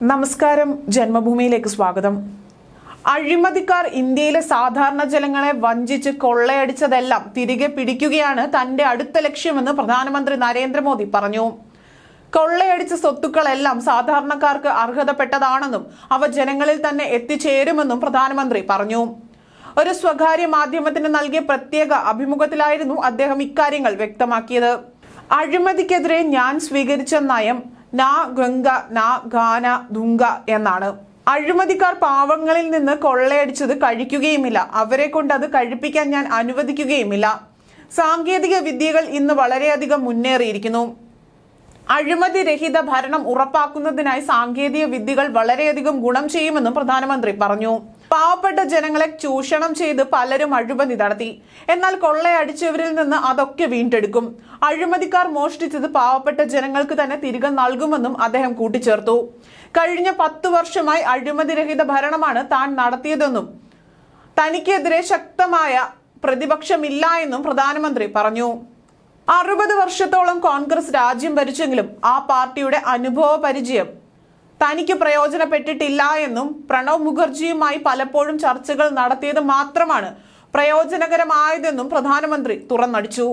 നമസ്കാരം, ജന്മഭൂമിയിലേക്ക് സ്വാഗതം. അഴിമതിക്കാർ ഇന്ത്യയിലെ സാധാരണ ജനങ്ങളെ വഞ്ചിച്ച് കൊള്ളയടിച്ചതെല്ലാം തിരികെ പിടിക്കുകയാണ് തന്റെ അടുത്ത ലക്ഷ്യമെന്ന് പ്രധാനമന്ത്രി നരേന്ദ്രമോദി പറഞ്ഞു. കൊള്ളയടിച്ച സ്വത്തുക്കളെല്ലാം സാധാരണക്കാർക്ക് അർഹതപ്പെട്ടതാണെന്നും അവ ജനങ്ങളിൽ തന്നെ എത്തിച്ചേരുമെന്നും പ്രധാനമന്ത്രി പറഞ്ഞു. ഒരു സ്വകാര്യ മാധ്യമത്തിന് നൽകിയ പ്രത്യേക അഭിമുഖത്തിലായിരുന്നു അദ്ദേഹം ഇക്കാര്യങ്ങൾ വ്യക്തമാക്കിയത്. അഴിമതിക്കെതിരെ ഞാൻ സ്വീകരിച്ച നയം നാ ഗംഗ നാ ഗാന ദുംഗ എന്നാണ്. അഴിമതിക്കാർ പാവങ്ങളിൽ നിന്ന് കൊള്ളയടിച്ചത് കഴിക്കുകയുമില്ല, അവരെ കൊണ്ട് അത് കഴിപ്പിക്കാൻ ഞാൻ അനുവദിക്കുകയുമില്ല. സാങ്കേതിക വിദ്യകൾ ഇന്ന് വളരെയധികം മുന്നേറിയിരിക്കുന്നു. അഴിമതി രഹിത ഭരണം ഉറപ്പാക്കുന്നതിനായി സാങ്കേതിക വിദ്യകൾ വളരെയധികം ഗുണം ചെയ്യുമെന്നും പ്രധാനമന്ത്രി പറഞ്ഞു. പാവപ്പെട്ട ജനങ്ങളെ ചൂഷണം ചെയ്ത് പലരും അഴിമതി നടത്തി. എന്നാൽ കൊള്ളയടിച്ചവരിൽ നിന്ന് അതൊക്കെ വീണ്ടെടുക്കും. അഴിമതിക്കാർ മോഷ്ടിച്ചത് പാവപ്പെട്ട ജനങ്ങൾക്ക് തന്നെ തിരികെ നൽകുമെന്നും അദ്ദേഹം കൂട്ടിച്ചേർത്തു. കഴിഞ്ഞ 10 വർഷമായി അഴിമതി രഹിത ഭരണമാണ് താൻ നടത്തിയതെന്നും തനിക്കെതിരെ ശക്തമായ പ്രതിപക്ഷമില്ല എന്നും പ്രധാനമന്ത്രി പറഞ്ഞു. 60 വർഷത്തോളം കോൺഗ്രസ് രാജ്യം ഭരിച്ചെങ്കിലും ആ പാർട്ടിയുടെ അനുഭവ പരിചയം തനിക്ക് പ്രയോജനപ്പെട്ടിട്ടില്ല എന്നും പ്രണബ് മുഖർജിയുമായി പലപ്പോഴും ചർച്ചകൾ നടത്തിയത് മാത്രമാണ് പ്രയോജനകരമായതെന്നും പ്രധാനമന്ത്രി തുറന്നടിച്ചു.